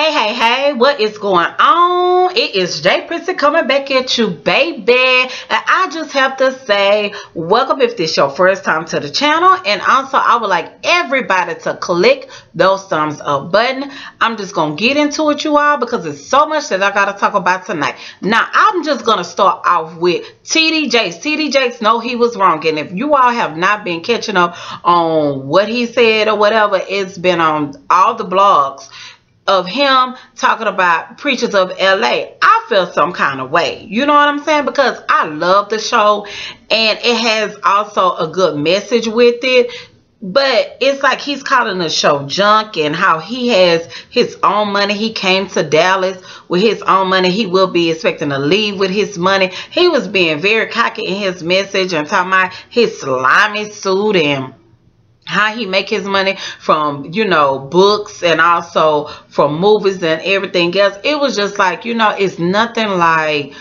Hey, what is going on? It is J Prissy coming back at you, baby. And I just have to say, welcome if this is your first time to the channel. And also, I would like everybody to click those thumbs up button. I'm just going to get into it, you all, because there's so much that I got to talk about tonight. Now, I'm just going to start off with TD Jakes. TD Jakes know he was wrong. And if you all have not been catching up on what he said or whatever, it's been on all the blogs of him talking about preachers of LA. I feel some kind of way, you know what I'm saying, because I love the show and it has also a good message with it, but it's like he's calling the show junk, and how he has his own money. He came to Dallas with his own money. He will be expecting to leave with his money. He was being very cocky in his message and talking about his slimy suit and how he make his money from, you know, books and also from movies and everything else. It was just like, you know, it's nothing like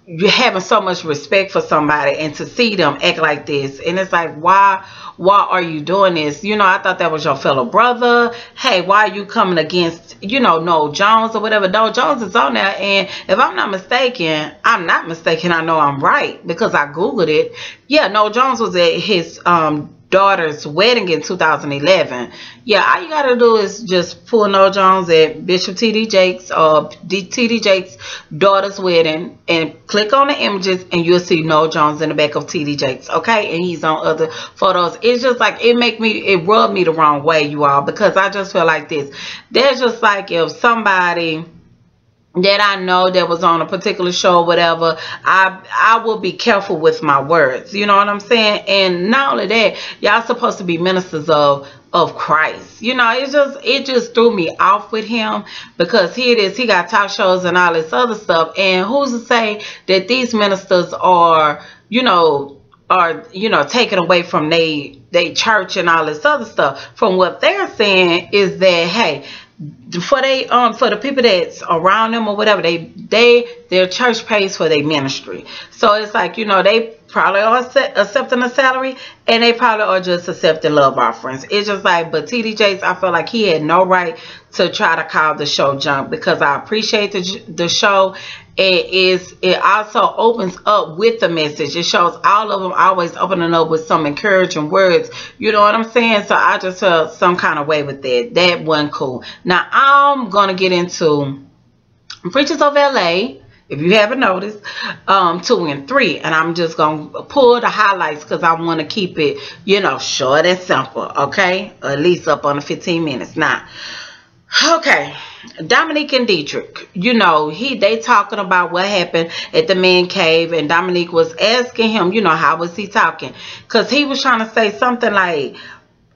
you having so much respect for somebody and to see them act like this. And it's like, why are you doing this? You know, I thought that was your fellow brother. Hey, why are you coming against, you know, Noel Jones or whatever? Noel Jones is on there, and if I'm not mistaken, I know I'm right because I Googled it. Yeah, Noel Jones was at his daughter's wedding in 2011. Yeah, all you gotta do is just pull Noel Jones at Bishop TD Jakes or TD Jakes' daughter's wedding and click on the images, and you'll see Noel Jones in the back of TD Jakes, okay? And he's on other photos. It's just like it rubbed me the wrong way, you all, because I just feel like this. There's just like if somebody that I know that was on a particular show or whatever, I will be careful with my words, you know what I'm saying? And not only that, y'all supposed to be ministers of Christ. You know, it just threw me off with him, because here it is, he got talk shows and all this other stuff, and who's to say that these ministers are taken away from they church and all this other stuff. From what they're saying is that, hey, for the people that's around them or whatever, their church pays for their ministry. So it's like, you know, they probably are accepting a salary, and they probably are just accepting love offerings. It's just like, but TD Jakes, I feel like he had no right to try to call the show junk, because I appreciate the show. It also opens up with the message. It shows all of them always opening up with some encouraging words, you know what I'm saying? So I just felt some kind of way with that wasn't cool. Now I'm gonna get into Preachers of LA, if you haven't noticed, 2 and 3, and I'm just gonna pull the highlights because I want to keep it, you know, short and simple, okay? Or at least up on the 15 minutes. Now, okay, Dominique and Dietrich, you know, they talking about what happened at the man cave, and Dominique was asking him, you know, how was he talking? Because he was trying to say something like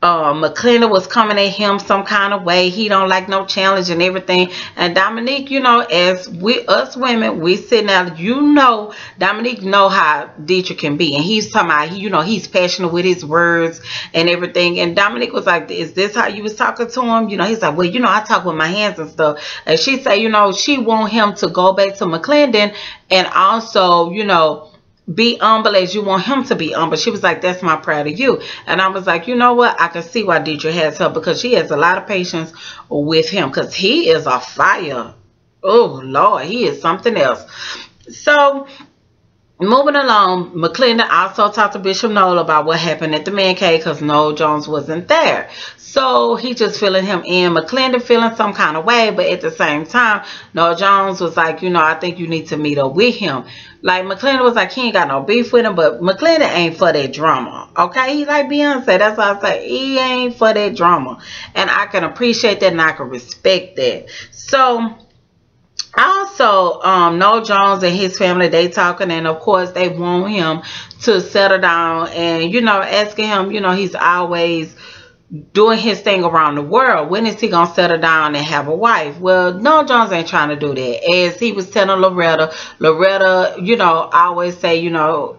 McClendon was coming at him some kind of way. He don't like no challenge and everything. And Dominique, you know, as us women, we sitting out, you know, Dominique know how Dietrich can be. And he's talking about, you know, he's passionate with his words and everything. And Dominique was like, is this how you was talking to him? You know, he's like, well, you know, I talk with my hands and stuff. And she said, you know, she want him to go back to McClendon and also, you know, be humble as you want him to be humble. She was like, that's my prayer to you. And I was like, you know what? I can see why Dietrich has her, because she has a lot of patience with him, because he is a fire. Oh, Lord, he is something else. So, moving along, McClendon also talked to Bishop Noel about what happened at the man cave, because Noel Jones wasn't there. So he just filling him in. McClendon feeling some kind of way, but at the same time, Noel Jones was like, you know, I think you need to meet up with him. Like, McClendon was like, he ain't got no beef with him, but McClendon ain't for that drama, okay? He like Beyonce. That's why I say he ain't for that drama. And I can appreciate that, and I can respect that. So, also, Noel Jones and his family, they talking, and of course they want him to settle down, and, you know, asking him, you know, he's always doing his thing around the world. When is he gonna settle down and have a wife? Well, Noel Jones ain't trying to do that. As he was telling Loretta, you know, I always say, you know,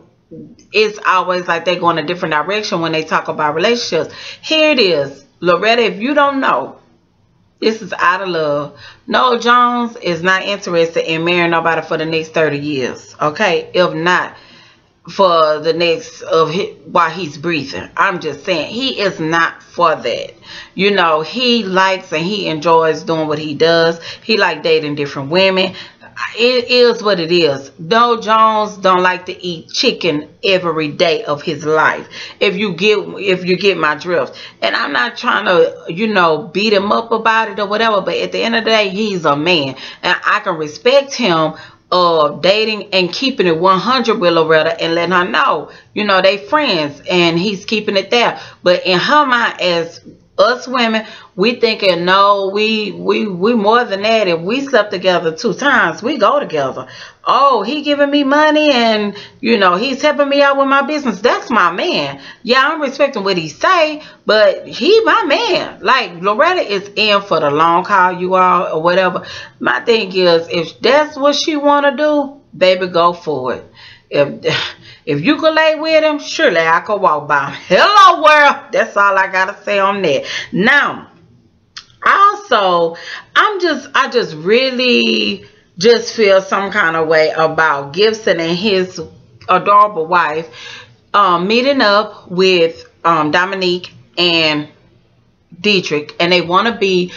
it's always like they go in a different direction when they talk about relationships. Here it is, Loretta, if you don't know, this is out of love. Noel Jones is not interested in marrying nobody for the next 30 years, okay? If not, for the next of his, while he's breathing. I'm just saying, he is not for that. You know, he likes and he enjoys doing what he does. He like dating different women. It is what it is. Doe Jones don't like to eat chicken every day of his life. If you get my drift. And I'm not trying to, you know, beat him up about it or whatever, but at the end of the day, he's a man. And I can respect him dating and keeping it 100 with Loretta and letting her know, you know, they friends and he's keeping it there. But in her mind, as us women, we thinking, no, we more than that. If we slept together 2 times, we go together. Oh, he giving me money and, you know, he's helping me out with my business. That's my man. Yeah, I'm respecting what he say, but he my man. Like, Loretta is in for the long haul, you all, or whatever. My thing is, if that's what she want to do, baby, go for it. If you could lay with him, surely I could walk by him. Hello, world. That's all I gotta say on that. Now, also, I just really just feel some kind of way about Gibson and his adorable wife meeting up with Dominique and Dietrich, and they want to be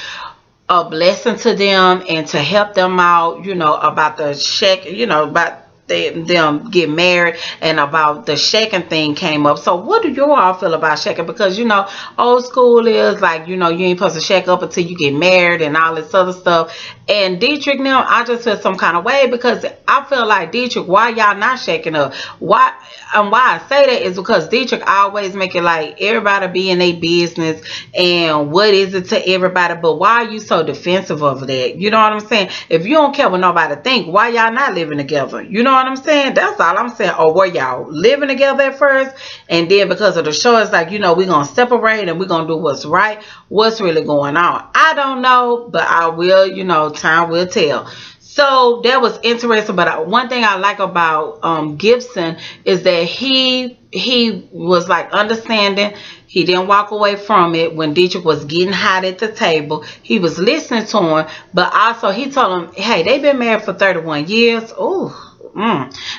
a blessing to them and to help them out, you know, about the check, you know, about them get married, and about the shaking thing came up. So what do you all feel about shaking? Because, you know, old school is like, you know, you ain't supposed to shake up until you get married and all this other stuff. And Dietrich now, I just feel some kind of way, because I feel like, Dietrich, why y'all not shaking up? Why I say that is because Dietrich always make it like everybody be in their business and what is it to everybody, but why are you so defensive of that? You know what I'm saying? If you don't care what nobody think, why y'all not living together? You know what I'm saying? That's all I'm saying. Or were y'all living together at first, and then because of the show, it's like, you know, we're gonna separate and we're gonna do what's right? What's really going on? I don't know, but I will, you know, time will tell. So that was interesting. But one thing I like about Gibson is that he was like understanding. He didn't walk away from it when Dietrich was getting hot at the table. He was listening to him, but also he told him, hey, they've been married for 31 years. Ooh.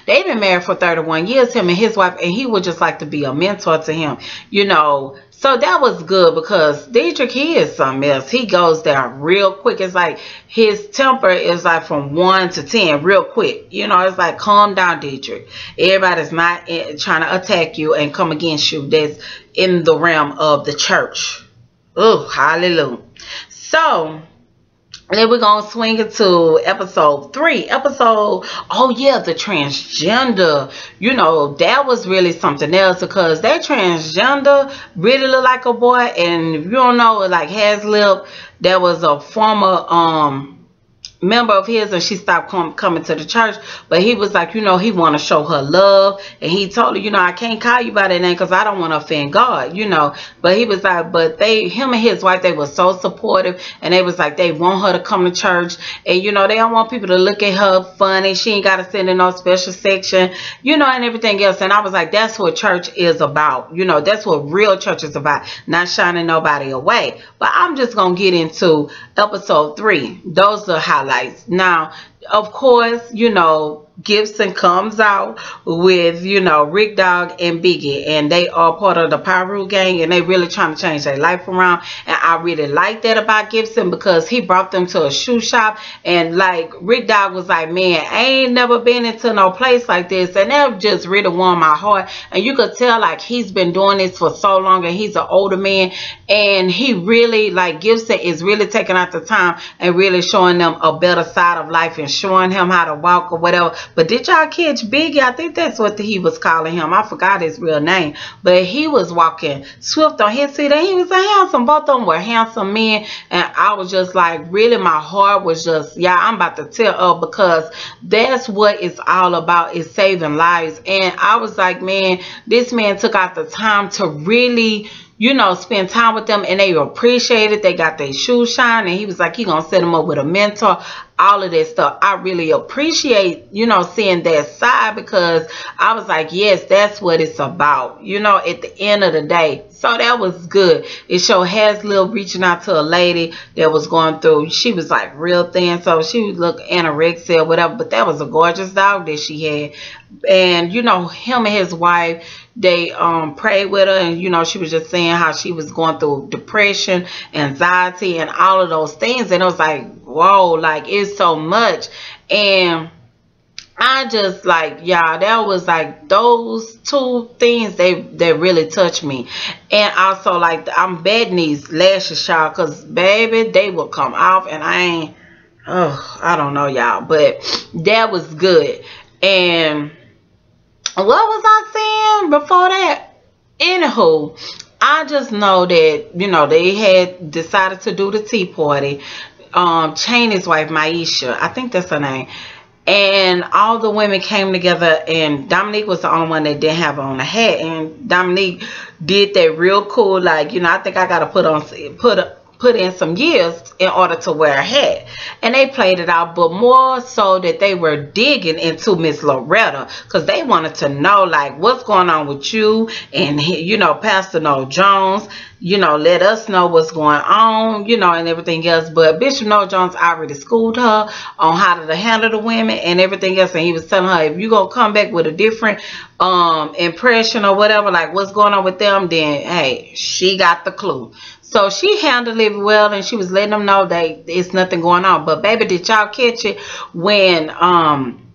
They've been married for 31 years, him and his wife, and he would just like to be a mentor to him, you know. So that was good, because Dietrich, he is something else. He goes there real quick. It's like his temper is like from 1 to 10 real quick. You know, it's like, calm down, Dietrich. Everybody's not trying to attack you and come against you that's in the realm of the church. Oh, hallelujah. So then we're going to swing it to episode 3. Oh yeah, the transgender. You know, that was really something else, because that transgender really looked like a boy. And if you don't know, like Haslip, that was a former member of his, and she stopped coming to the church, but he was like, you know, he want to show her love, and he told her, you know, I can't call you by that name because I don't want to offend God, you know. But he was like, but him and his wife, they were so supportive, and they was like, they want her to come to church, and you know, they don't want people to look at her funny. She ain't got to sit in no special section, you know, and everything else. And I was like, that's what church is about, you know. That's what real church is about, not shining nobody away. But I'm just gonna get into episode 3. Those are highlights. Now, of course, you know, Gibson comes out with, you know, Rick Dog and Biggie, and they are part of the Pyru gang, and they really trying to change their life around. And I really like that about Gibson, because he brought them to a shoe shop, and like Rick Dog was like, man, I ain't never been into no place like this, and that just really warmed my heart. And you could tell like he's been doing this for so long, and he's an older man, and he really, like, Gibson is really taking out the time and really showing them a better side of life and showing him how to walk or whatever. But did y'all catch Biggie? I think that's what he was calling him. I forgot his real name. But he was walking swift on his feet, and he was a handsome. Both of them were handsome men. And I was just like, really, my heart was just, yeah, I'm about to tear up, because that's what it's all about, is saving lives. And I was like, man, this man took out the time to really, you know, spend time with them, and they appreciate it. They got their shoes shine, and he was like, he gonna set them up with a mentor, all of that stuff. I really appreciate, you know, seeing that side, because I was like, yes, that's what it's about, you know, at the end of the day, So that was good. It showed Haslip reaching out to a lady that was going through, she was like real thin, so she would look anorexia or whatever, but that was a gorgeous dog that she had. And you know, him and his wife, they prayed with her, and you know, she was just saying how she was going through depression, anxiety, and all of those things. And it was like, whoa, like it's so much. And I just like, y'all, that was like those two things, they really touched me. And also like, I'm betting these lashes, y'all, because baby, they will come off, and I don't know, y'all, but that was good. And what was I saying before that? Anywho, I just know that, you know, they had decided to do the tea party. Chaney's wife, Maisha, I think that's her name. And all the women came together, and Dominique was the only one that didn't have on a hat. And Dominique did that real cool, like, you know, I think I gotta put in some years in order to wear a hat. And they played it out, but more so that they were digging into Miss Loretta, because they wanted to know, like, what's going on with you, and you know, Pastor Noel Jones, you know, let us know what's going on, you know, and everything else. But Bishop Noel Jones already schooled her on how to handle the women and everything else, and he was telling her, if you gonna come back with a different impression or whatever, like what's going on with them, then hey, she got the clue. So she handled it well, and she was letting them know that it's nothing going on. But baby, did y'all catch it when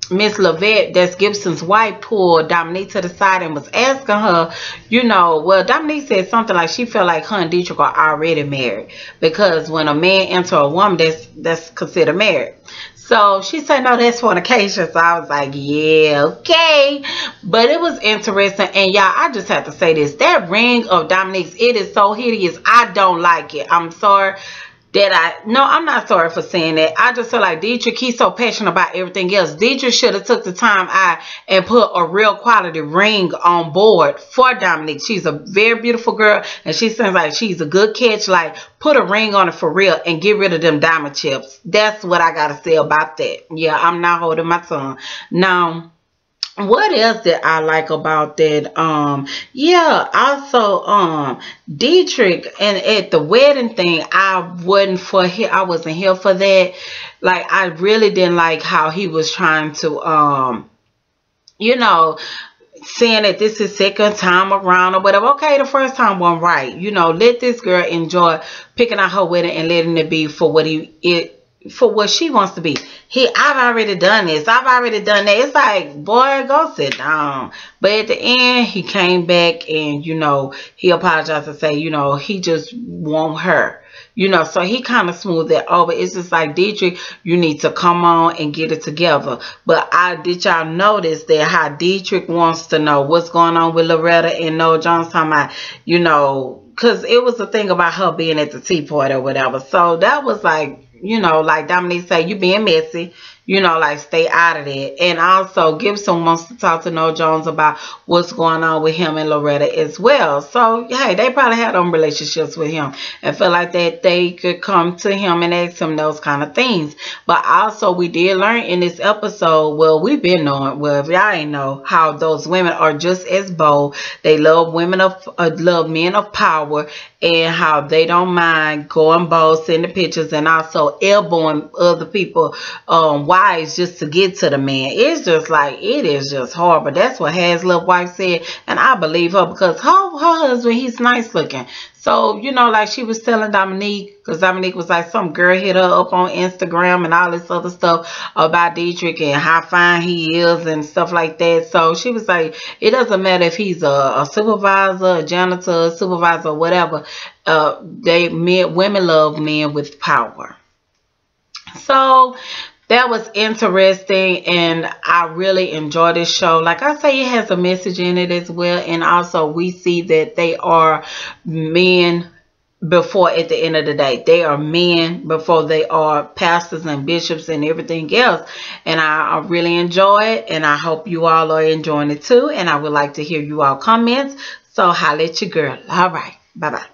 Miss Lavette, that's Gibson's wife, pulled Dominique to the side and was asking her, you know, well, Dominique said something like she felt like her and Dietrich are already married, because when a man enters a woman, that's considered married. So she said, no, that's fornication. So I was like, yeah, okay. But it was interesting. And y'all, I just have to say this. That ring of Dominique's, it is so hideous. I don't like it. I'm sorry that no, I'm not sorry for saying that. I just feel like Dietrich, he's so passionate about everything else. Dietrich should have took the time out and put a real quality ring on board for Dominique. She's a very beautiful girl, and she seems like she's a good catch. Like, put a ring on it for real and get rid of them diamond chips. That's what I got to say about that. Yeah, I'm not holding my tongue. Now, what else did I like about that? Yeah, also Dietrich, and at the wedding thing, I wasn't here for that. Like, I really didn't like how he was trying to you know, saying that this is second time around or whatever. Okay, the first time wasn't right. You know, let this girl enjoy picking out her wedding and letting it be for what she wants to be. I've already done this. I've already done that. It's like, boy, go sit down. But at the end, he came back and, you know, he apologized and say, you know, he just want her. You know, so he kind of smoothed that over. It's just like, Dietrich, you need to come on and get it together. But did y'all notice that how Dietrich wants to know what's going on with Loretta and Noel Jones, talking about, you know, because it was a thing about her being at the tea party or whatever. So that was like, you know, like Dominique say, you being messy, you know, like stay out of it. And also Gibson wants to talk to Noel Jones about what's going on with him and Loretta as well. So hey, they probably had them relationships with him and feel like that they could come to him and ask him those kind of things. But also we did learn in this episode, well, we've been knowing, well, if y'all ain't know, how those women are just as bold. They love men of power, and how they don't mind going bold, sending pictures, and also elbowing other people wives just to get to the man. It's just like, it is just horrible. That's what Haslip's wife said, and I believe her, because her husband, he's nice looking. So, you know, like she was telling Dominique, because Dominique was like, some girl hit her up on Instagram and all this other stuff about Dietrich and how fine he is and stuff like that. So she was like, it doesn't matter if he's a supervisor, a janitor, a supervisor, whatever. Women love men with power. So that was interesting, and I really enjoyed this show. Like I say, it has a message in it as well, and also we see that they are men before, at the end of the day, they are men before they are pastors and bishops and everything else. And I really enjoy it, and I hope you all are enjoying it too, and I would like to hear you all comments. So holla at your girl. All right, bye bye.